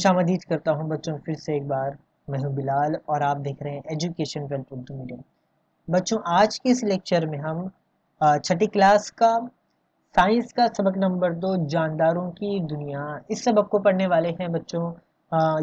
खुशामदीद करता हूँ बच्चों फिर से एक बार। मैं हूँ बिलाल और आप देख रहे हैं एजुकेशन वेल्थ उर्दू मीडियम। बच्चों आज के इस लेक्चर में हम छठी क्लास का साइंस का सबक नंबर 2 जानदारों की दुनिया इस सबक को पढ़ने वाले हैं बच्चों।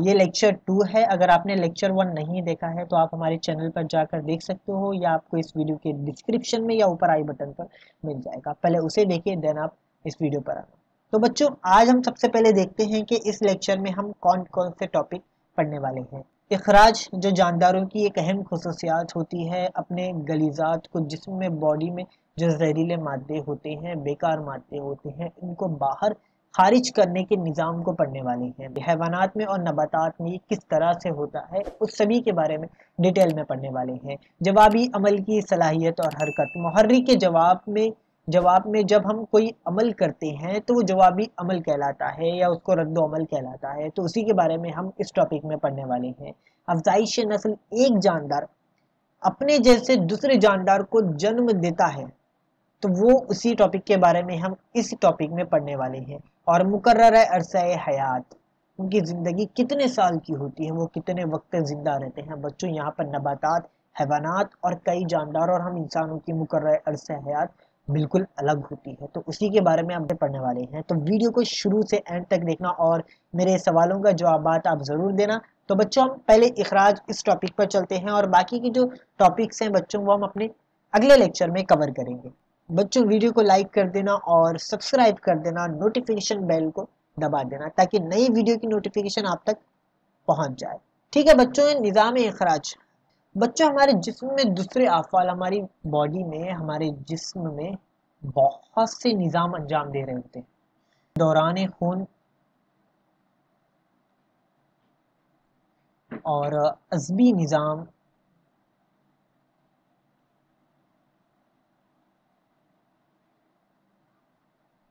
ये लेक्चर 2 है। अगर आपने लेक्चर 1 नहीं देखा है तो आप हमारे चैनल पर जाकर देख सकते हो या आपको इस वीडियो के डिस्क्रिप्शन में या ऊपर आई बटन पर मिल जाएगा। पहले उसे देखिए देन आप इस वीडियो पर आना। तो बच्चों आज हम सबसे पहले देखते हैं कि इस लेक्चर में हम कौन कौन से टॉपिक पढ़ने वाले हैं। इखराज जो जानदारों की एक अहम खसूसियात होती है, अपने गलीजात को जिस्म में बॉडी में जो जहरीले मादे होते हैं, बेकार मादे होते हैं, इनको बाहर खारिज करने के निज़ाम को पढ़ने वाले हैं। हैवानात में और नबातात में ये किस तरह से होता है उस सभी के बारे में डिटेल में पढ़ने वाले हैं। जवाबी अमल की सलाहियत और हरकत, मुहर्रिक के जवाब में जब हम कोई अमल करते हैं तो वो जवाबी अमल कहलाता है या उसको रद्द अमल कहलाता है। तो उसी के बारे में हम इस टॉपिक में पढ़ने वाले हैं। अफजाइश नस्ल, एक जानदार अपने जैसे दूसरे जानदार को जन्म देता है, तो वो उसी टॉपिक के बारे में हम इस टॉपिक में पढ़ने वाले हैं। और मुकर्रर अरसा हयात, उनकी ज़िंदगी कितने साल की होती है, वो कितने वक्त ज़िंदा रहते हैं। बच्चों यहाँ पर नबातात, हैवानात और कई जानदार और हम इंसानों की मुकर्रर अरसा हयात बिल्कुल अलग होती है, तो उसी के बारे में हम पढ़ने वाले हैं। तो वीडियो को शुरू से एंड तक देखना और मेरे सवालों का जवाब आप ज़रूर देना। तो बच्चों हम पहले इखराज इस टॉपिक पर चलते हैं और बाकी की जो टॉपिक्स हैं बच्चों वो हम अपने अगले लेक्चर में कवर करेंगे। बच्चों वीडियो को लाइक कर देना और सब्सक्राइब कर देना, नोटिफिकेशन बेल को दबा देना ताकि नई वीडियो की नोटिफिकेशन आप तक पहुंच जाए। ठीक है बच्चों, निज़ाम इखराज। बच्चों हमारे जिस्म में दूसरे अफ़ाल, हमारी बॉडी में, हमारे जिस्म में बहुत से निज़ाम अंजाम दे रहे होते हैं। दौरान खून और अज़बी निज़ाम,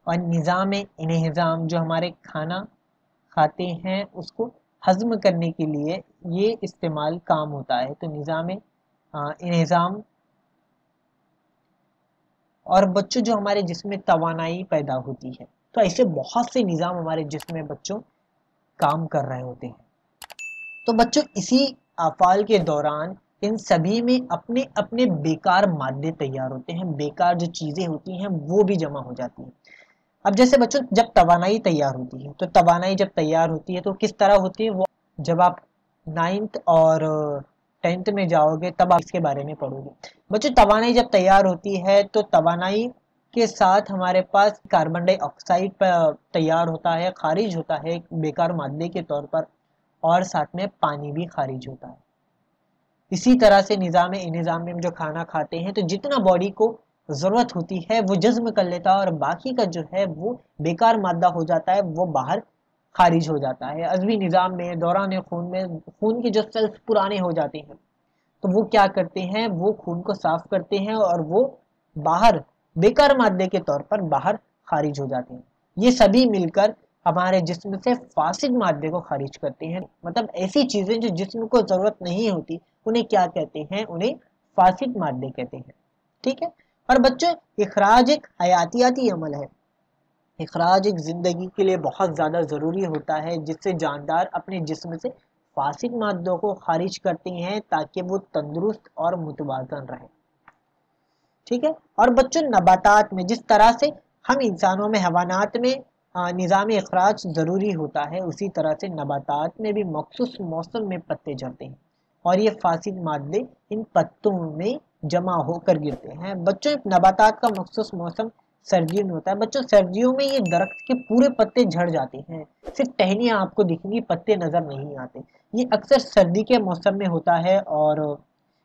और निज़ाम इन्हिज़ाम जो हमारे खाना खाते हैं उसको हज़म करने के लिए ये इस्तेमाल काम होता है। तो निज़ाम इन्हिज़ाम। और बच्चों जो हमारे जिस्म में तवानाई पैदा होती है, तो ऐसे बहुत से निज़ाम हमारे जिस्म में बच्चों काम कर रहे होते हैं। तो बच्चों इसी अफ़ाल के दौरान इन सभी में अपने अपने बेकार मादे तैयार होते हैं, बेकार जो चीज़ें होती हैं वो भी जमा हो जाती हैं। अब जैसे बच्चों जब तवानाई तैयार होती है, तो तवानाई जब तैयार होती है तो किस तरह होती है, वो जब आप 9th और 10th में जाओगे तब आप इसके बारे में पढ़ोगे। बच्चों तवानाई जब तैयार होती है तो तवानाई के साथ हमारे पास कार्बन डाइऑक्साइड तैयार होता है, खारिज होता है बेकार मादे के तौर पर, और साथ में पानी भी खारिज होता है। इसी तरह से निज़ाम में जो खाना खाते हैं तो जितना बॉडी को ज़रूरत होती है वो जज़्म कर लेता है और बाकी का जो है वो बेकार मादा हो जाता है, वो बाहर खारिज हो जाता है। अज़बी निज़ाम में दौरान खून में खून के जो सेल्स पुराने हो जाते हैं तो वो क्या करते हैं, वो खून को साफ करते हैं और वो बाहर बेकार मादे के तौर पर बाहर खारिज हो जाते हैं। ये सभी मिलकर हमारे जिस्म से फासिद मादे को खारिज करते हैं। मतलब ऐसी चीज़ें जो जिस्म को ज़रूरत नहीं होती उन्हें क्या कहते हैं, उन्हें फासिद मादे कहते हैं। ठीक है। और बच्चों इखराज एक हयातियाती अमल है। इखराज एक ज़िंदगी के लिए बहुत ज़्यादा ज़रूरी होता है, जिससे जानदार अपने जिस्म से फासिद मादों को खारिज करते हैं ताकि वो तंदुरुस्त और मुतवाज़न रहे। ठीक है। और बच्चों नबातात में जिस तरह से हम इंसानों में हैवानात में निज़ाम इखराज ज़रूरी होता है, उसी तरह से नबातात में भी मखसूस मौसम में पत्ते झड़ते हैं और ये फासिद मादे इन पत्तों में जमा होकर गिरते हैं। बच्चों नबातात का मखसूस मौसम सर्दियों में होता है। बच्चों सर्दियों में ये दरख्त के पूरे पत्ते झड़ जाते हैं, सिर्फ टहनियाँ आपको दिखेंगी, पत्ते नज़र नहीं आते। ये अक्सर सर्दी के मौसम में होता है और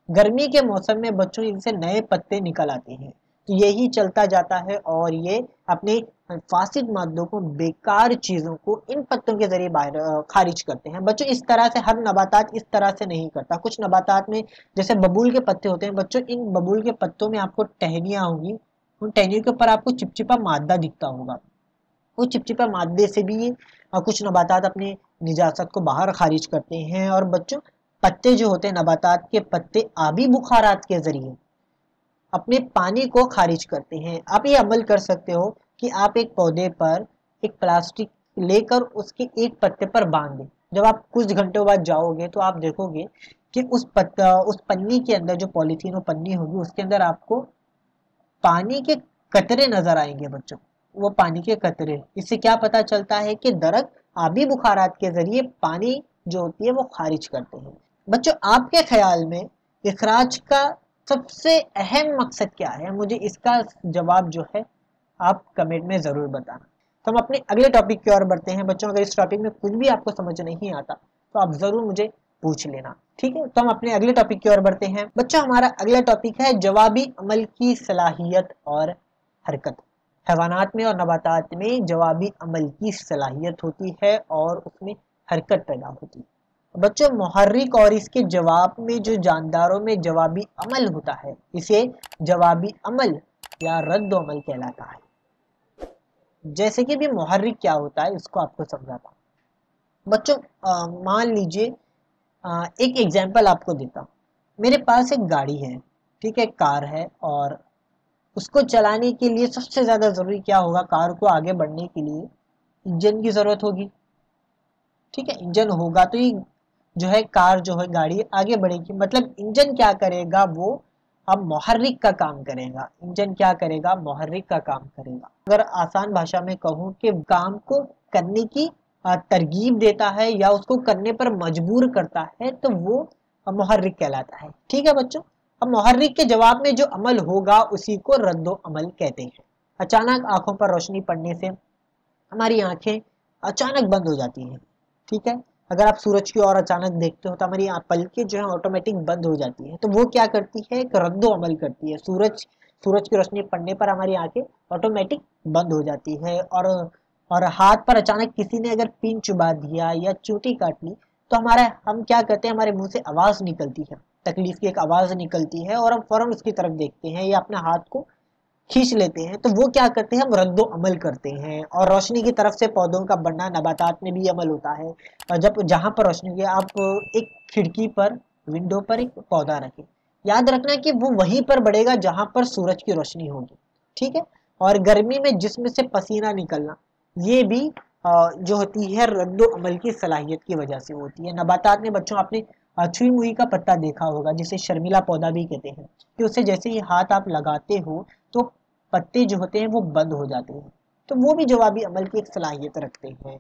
गर्मी के मौसम में बच्चों इनसे नए पत्ते निकल आते हैं। तो यही चलता जाता है और ये अपने फासिद मादों को, बेकार चीज़ों को इन पत्तों के जरिए बाहर खारिज करते हैं। बच्चों इस तरह से हर नबातात इस तरह से नहीं करता। कुछ नबातात में जैसे बबूल के पत्ते होते हैं बच्चों, इन बबूल के पत्तों में आपको टहनियाँ होंगी, उन टहनियों के ऊपर आपको चिपचिपा मादा दिखता होगा। वो चिपचिपा मादे से भी कुछ नबातात अपने निजात को बाहर खारिज करते हैं। और बच्चों पत्ते जो होते हैं, नबातात के पत्ते आबी बुखारात के जरिए अपने पानी को खारिज करते हैं। आप ये अमल कर सकते हो कि आप एक पौधे पर एक प्लास्टिक लेकर उसके एक पत्ते पर बांध दें, जब आप कुछ घंटों बाद जाओगे तो आप देखोगे कि उस पन्नी के अंदर, जो पॉलीथीन और पन्नी होगी, उसके अंदर आपको पानी के कतरे नजर आएंगे बच्चों। वो पानी के कतरे, इससे क्या पता चलता है कि दरख्त आबी बुखारात के जरिए पानी जो होती है वो खारिज करते हैं। बच्चों, आपके ख्याल में इखराज का सबसे अहम मकसद क्या है? मुझे इसका जवाब जो है आप कमेंट में ज़रूर बताना। तो हम अपने अगले टॉपिक की ओर बढ़ते हैं। बच्चों, अगर इस टॉपिक में कुछ भी आपको समझ नहीं आता तो आप ज़रूर मुझे पूछ लेना, ठीक है? तो हम अपने अगले टॉपिक की ओर बढ़ते हैं। बच्चों, हमारा अगला टॉपिक है जवाबी अमल की सलाहियत और हरकत। हैवानात में और नबातात में जवाबी अमल की सलाहियत होती है और उसमें हरकत पैदा होती है। बच्चों, मुहर्रिक और इसके जवाब में जो जानदारों में जवाबी अमल होता है, इसे जवाबी अमल या रद्द अमल कहलाता है। जैसे कि भी मुहर्रिक क्या होता है इसको आपको समझाता हूँ। बच्चों, मान लीजिए एक एग्जाम्पल आपको देता हूँ। मेरे पास एक गाड़ी है, ठीक है, कार है, और उसको चलाने के लिए सबसे ज़्यादा ज़रूरी क्या होगा? कार को आगे बढ़ने के लिए इंजन की ज़रूरत होगी, ठीक है? इंजन होगा तो ये जो है कार जो है गाड़ी आगे बढ़ेगी। मतलब इंजन क्या करेगा? वो अब मुहर्रिक का काम करेगा। इंजन क्या करेगा? मुहर्रिक का काम करेगा। अगर आसान भाषा में कहूँ कि काम को करने की तरगीब देता है या उसको करने पर मजबूर करता है तो वो मुहर्रिक कहलाता है, ठीक है बच्चों? अब मुहर्रिक के जवाब में जो अमल होगा उसी को रद्दो अमल कहते हैं। अचानक आंखों पर रोशनी पड़ने से हमारी आंखें अचानक बंद हो जाती हैं, ठीक है? अगर आप सूरज की ओर अचानक देखते हो तो हमारी पलकें जो है ऑटोमेटिक बंद हो जाती है। तो वो क्या करती है? एक रद्दो अमल करती है। सूरज की रोशनी पड़ने पर हमारी आंखें ऑटोमेटिक बंद हो जाती है। और हाथ पर अचानक किसी ने अगर पिन चुबा दिया या चोटी काट ली तो हम क्या करते हैं? हमारे मुंह से आवाज़ निकलती है, तकलीफ की एक आवाज़ निकलती है, और हम फौरन उसकी तरफ देखते हैं या अपने हाथ को खींच लेते हैं। तो वो क्या करते हैं? हम रद्दो अमल करते हैं। और रोशनी की तरफ से पौधों का बढ़ना, नबातात में भी अमल होता है। और जब जहाँ पर रोशनी की, आप एक खिड़की पर, विंडो पर एक पौधा रखें, याद रखना कि वो वहीं पर बढ़ेगा जहाँ पर सूरज की रोशनी होगी, ठीक है? और गर्मी में जिस्म से पसीना निकलना, ये भी जो होती है रद्दो अमल की सलाहियत की वजह से होती है। नबातात में बच्चों आपने छुई मुई का पत्ता देखा होगा, जिसे शर्मिला पौधा भी कहते हैं, कि उससे जैसे ही हाथ आप लगाते हो तो पत्ते जो होते हैं वो बंद हो जाते हैं। तो वो भी जवाबी अमल की एक सलाहियत रखते हैं,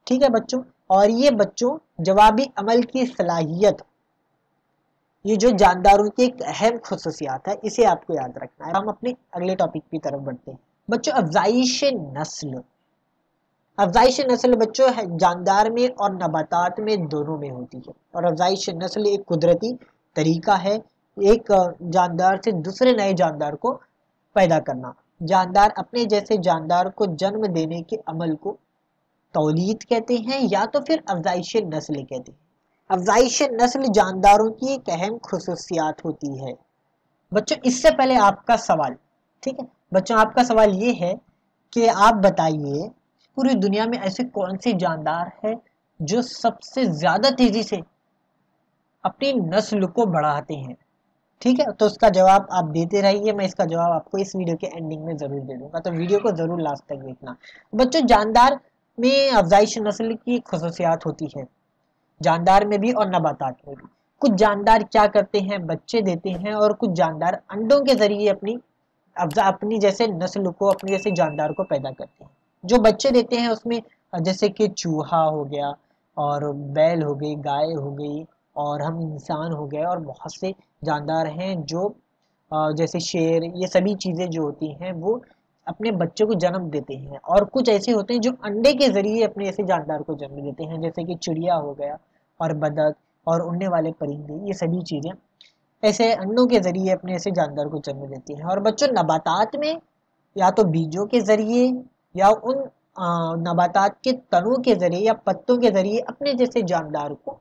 ठीक है बच्चों? और ये बच्चों जवाबी अमल की सलाहियत, ये जो जानदारों की एक अहम खुसूसियात है, इसे आपको याद रखना है। हम अपने अगले टॉपिक की तरफ बढ़ते हैं। बच्चों, अफजाइश नस्ल। अफजाइश नस्ल बच्चों है जानदार में और नबातात में दोनों में होती है। और अफजाइश नस्ल एक कुदरती तरीका है एक जानदार से दूसरे नए जानदार को पैदा करना। जानदार अपने जैसे जानदार को जन्म देने के अमल को तौलीद कहते हैं या तो फिर अफजाइश नस्ल कहते हैं। अफजाइश नस्ल जानदारों की एक अहम खुसूसियात होती है। बच्चों, इससे पहले आपका सवाल, ठीक है बच्चों, आपका सवाल ये है कि आप बताइए पूरी दुनिया में ऐसे कौन से जानदार है जो सबसे ज्यादा तेजी से अपनी नस्ल को बढ़ाते हैं, ठीक है? तो उसका जवाब आप देते रहिए, मैं इसका जवाब आपको इस वीडियो के एंडिंग में जरूर दे दूंगा, तो वीडियो को जरूर लास्ट तक देखना। बच्चों, जानदार में अफजाइश नस्ल की खुसूसियात होती है, जानदार में भी और नबातात में भी। कुछ जानदार क्या करते हैं? बच्चे देते हैं, और कुछ जानदार अंडों के जरिए अपनी जैसे नस्ल को, अपनी जैसे जानदार को पैदा करते हैं। जो बच्चे देते हैं उसमें जैसे कि चूहा हो गया, और बैल हो गई, गाय हो गई, और हम इंसान हो गए, और बहुत से जानदार हैं जो जैसे शेर, ये सभी चीज़ें जो होती हैं वो अपने बच्चों को जन्म देते हैं। और कुछ ऐसे होते हैं जो अंडे के जरिए अपने ऐसे जानदार को जन्म देते हैं, जैसे कि चिड़िया हो गया, और बतख, और उड़ने वाले परिंदे, ये सभी चीज़ें ऐसे अंडों के जरिए अपने ऐसे जानदार को जन्म देती हैं। और बच्चों, नबातात में या तो बीजों के जरिए या उन नबातात के तनों के जरिए या पत्तों के जरिए अपने जैसे जानदार को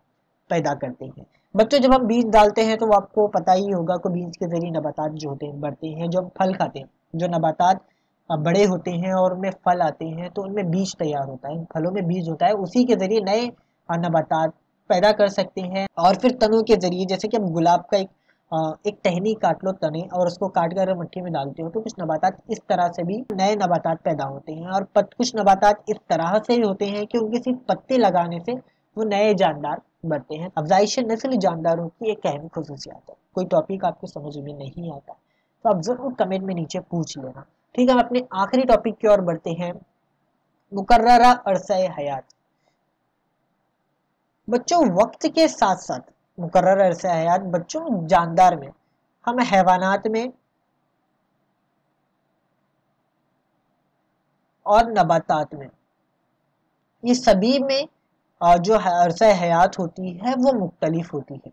पैदा करते हैं। बच्चों, जब हम बीज डालते हैं तो आपको पता ही होगा कि बीज के जरिए नबातात जो होते हैं बढ़ते हैं। जो हम फल खाते हैं, जो नबातात बड़े होते हैं और उनमें फल आते हैं तो उनमें बीज तैयार होता है, फलों में बीज होता है, उसी के जरिए नए नबातात पैदा कर सकते हैं। और फिर तनों के जरिए, जैसे कि हम गुलाब का एक टहनी काट लो, तने, और उसको काट कर मिट्टी में डालते हो तो कुछ नबातात इस तरह से भी नए नबातात पैदा होते हैं। और कुछ नबातात इस तरह से होते हैं कि उनके सिर्फ पत्ते लगाने से वो नए जानदार बढ़ते हैं। अफजाइश नस्ल जानदारों की एक अहम खसूसियात है। कोई टॉपिक आपको समझ में नहीं आता तो आप जरूर कमेंट में नीचे पूछ लेना। ठीक है, हम अपने आखिरी टॉपिक की ओर बढ़ते हैं, मुकर्ररा अरसा हयात। बच्चों वक्त के साथ साथ मुकर्रर अरसा हयात बच्चों जानदार में, हम हैवानात में और नबातात में, ये सभी में जो अरसा हयात होती है वो मुख्तलिफ होती है।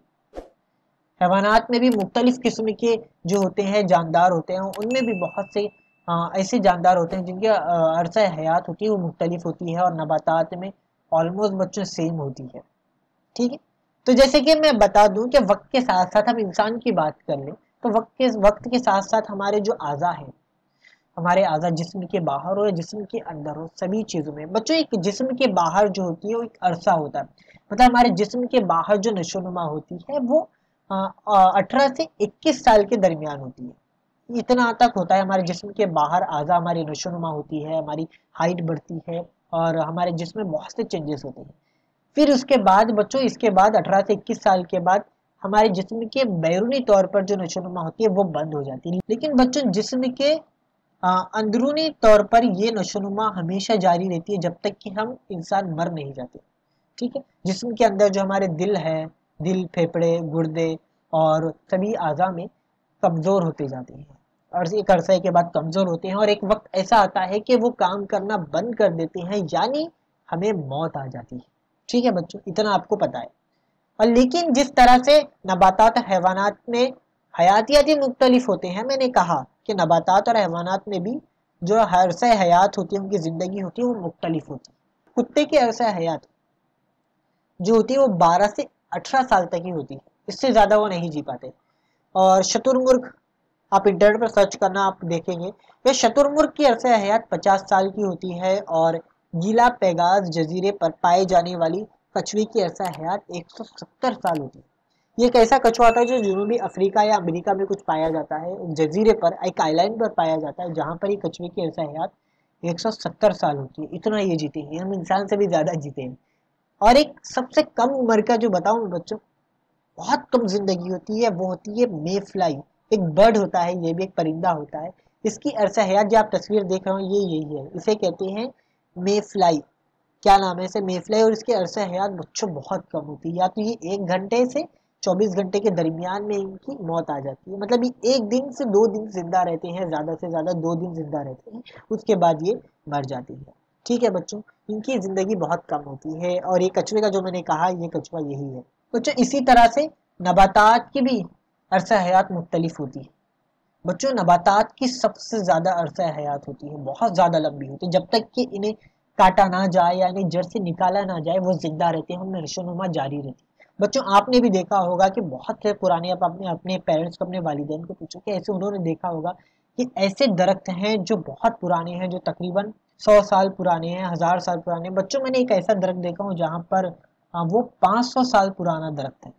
हैवानात में भी मुख्तलिफ किस्म के जो होते हैं जानदार होते हैं, उनमें भी बहुत से ऐसे जानदार होते हैं जिनकी अरसा हयात होती है वो मुख्तलिफ होती है, और नबातात में ऑलमोस्ट बच्चों सेम होती है। ठीक है, तो जैसे कि मैं बता दूं कि वक्त के साथ साथ हम इंसान की बात कर लें तो वक्त के साथ साथ हमारे जो आज़ा है, हमारे आज़ा जिस्म के बाहर हो या जिस्म के अंदर हो, सभी चीज़ों में बच्चों एक जिस्म के बाहर जो होती है वो एक अरसा होता है। मतलब हमारे जिस्म के बाहर जो नशोनुमा होती है वो 18 से 21 साल के दरमियान होती है। इतना तक होता है हमारे जिस्म के बाहर आज़ा हमारी नशोनुमा होती है, हमारी हाइट बढ़ती है और हमारे जिस्म में बहुत से चेंजेस होते हैं। फिर उसके बाद बच्चों इसके बाद 18 से 21 साल के बाद हमारे जिस्म के बैरूनी तौर पर जो नशोनुमा होती है वो बंद हो जाती है। लेकिन बच्चों जिस्म के अंदरूनी तौर पर ये नशोनुमा हमेशा जारी रहती है जब तक कि हम इंसान मर नहीं जाते। ठीक है, जिस्म के अंदर जो हमारे दिल है, दिल, फेफड़े, गुर्दे और सभी आज़ा में कमज़ोर होते जाते हैं और एक अरसे के बाद कमज़ोर होते हैं और एक वक्त ऐसा आता है कि वो काम करना बंद कर देते हैं, यानी हमें मौत आ जाती है। ठीक है बच्चों, इतना आपको पता है। और लेकिन जिस तरह से नबातात हैवानात में हयातियाती मुख्तलिफ होते हैं, मैंने कहा कि नबातात और हैवानात में भी जो अरसा हयात होती है, उनकी ज़िंदगी होती है वो मुख्तलिफ होती है। कुत्ते की अरसा हयात जो होती है वो 12 से 18 साल तक ही होती है, इससे ज़्यादा वो नहीं जी पाते। और शतुरमुर्ग, आप इंटरनेट पर सर्च करना, आप देखेंगे ये शतुरमुर्ग की अरसा हयात 50 साल की होती है। और गीला पेगाज जजीरे पर पाए जाने वाली कछुए की अरसा हयात 170 साल होती है। ये एक ऐसा कछुआ होता है जो जनूबी अफ्रीका या अमेरिका में कुछ पाया जाता है, जजीरे पर, एक आइलैंड पर पाया जाता है, जहाँ पर ये कछुए की अरसा हयात 170 साल होती है। इतना ये जीते हैं, हम इंसान से भी ज़्यादा जीते हैं। और एक सबसे कम उम्र का जो बताऊँ बच्चों, बहुत कम जिंदगी होती है, वो होती है मे फ्लाई। एक बर्ड होता है, ये भी एक परिंदा होता है। इसकी अरसा हयात जो आप तस्वीर देख रहे हो ये यही है, इसे कहते हैं मे फ्लाई। क्या नाम है इसे? मे फ्लाई। और इसकी अरसा हयात बच्चों बहुत कम होती है, या तो ये 1 घंटे से 24 घंटे के दरमियान में इनकी मौत आ जाती है। मतलब ये 1 दिन से 2 दिन जिंदा रहते हैं, ज़्यादा से ज़्यादा 2 दिन जिंदा रहते हैं, उसके बाद ये मर जाती है। ठीक है बच्चों, इनकी ज़िंदगी बहुत कम होती है। और ये कछुए का जो मैंने कहा, ये कछुआ यही है बच्चों। इसी तरह से नबातात की भी अरसा हयात मुख्तलिफ होती है। बच्चों नबातात की सबसे ज़्यादा अरसा हयात होती है, बहुत ज़्यादा लंबी होती है। जब तक कि इन्हें काटा ना जाए या इन्हें जड़ से निकाला ना जाए वो जिंदा रहते हैं, उनमें नशोनुमा जारी रहती है। बच्चों आपने भी देखा होगा कि बहुत से पुराने, आप अपने पेरेंट्स को, अपने वालिदैन को पूछो कि ऐसे उन्होंने देखा होगा कि ऐसे दरख्त हैं जो बहुत पुराने हैं, जो तकरीबन 100 साल पुराने हैं, 1000 साल पुराने हैं। बच्चों मैंने एक ऐसा दरख्त देखा हूँ जहाँ पर वो 500 साल पुराना दरख्त है।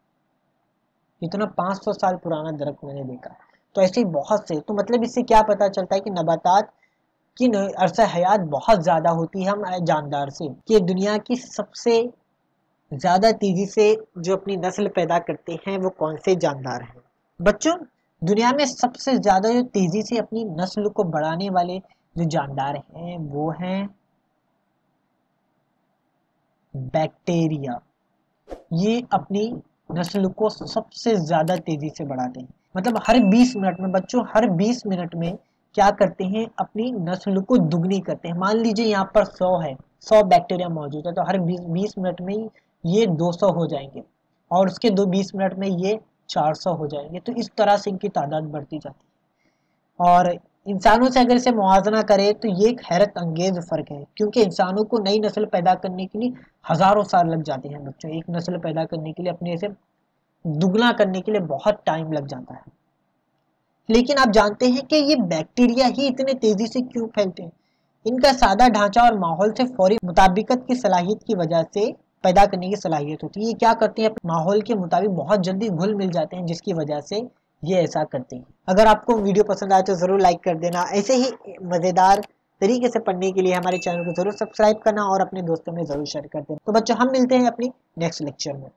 इतना 500 साल पुराना दरख्त मैंने देखा। तो ऐसे ही बहुत से, तो मतलब इससे क्या पता चलता है कि नबातात की अरसा हयात बहुत ज़्यादा होती है हम जानदार से, कि दुनिया की सबसे ज़्यादा तेज़ी से जो अपनी नस्ल पैदा करते हैं वो कौन से जानदार हैं। बच्चों दुनिया में सबसे ज़्यादा जो तेज़ी से अपनी नस्ल को बढ़ाने वाले जो जानदार हैं वो हैं बैक्टीरिया। ये अपनी नस्ल को सबसे ज़्यादा तेज़ी से बढ़ाते हैं। मतलब हर 20 मिनट में बच्चों, हर 20 मिनट में क्या करते हैं, अपनी नस्ल को दुगनी करते हैं। मान लीजिए यहाँ पर 100 है, 100 बैक्टीरिया मौजूद है, तो हर 20 मिनट में ये 200 हो जाएंगे और उसके 20 मिनट में ये 400 हो जाएंगे। तो इस तरह से इनकी तादाद बढ़ती जाती है। और इंसानों से अगर इसे मुआवजा करें तो ये एक हैरत अंगेज फ़र्क है, क्योंकि इंसानों को नई नस्ल पैदा करने के लिए हज़ारों साल लग जाते हैं बच्चों। एक नस्ल पैदा करने के लिए, अपने इसे दुगना करने के लिए बहुत टाइम लग जाता है। लेकिन आप जानते हैं कि ये बैक्टीरिया ही इतने तेज़ी से क्यों फैलते हैं? इनका सादा ढांचा और माहौल से फौरी मुताबिकत की सलाहियत की वजह से पैदा करने की सलाहियत होती है। ये क्या करते हैं, माहौल के मुताबिक बहुत जल्दी घुल मिल जाते हैं, जिसकी वजह से ये ऐसा करते हैं। अगर आपको वीडियो पसंद आए तो ज़रूर लाइक कर देना। ऐसे ही मज़ेदार طریقے سے پڑھنے کے لیے ہمارے چینل کو ضرور سبسکرائب کرنا اور اپنے دوستوں میں ضرور شیئر کر دینا۔ تو بچوں ہم ملتے ہیں اپنی نیکسٹ لیکچر میں۔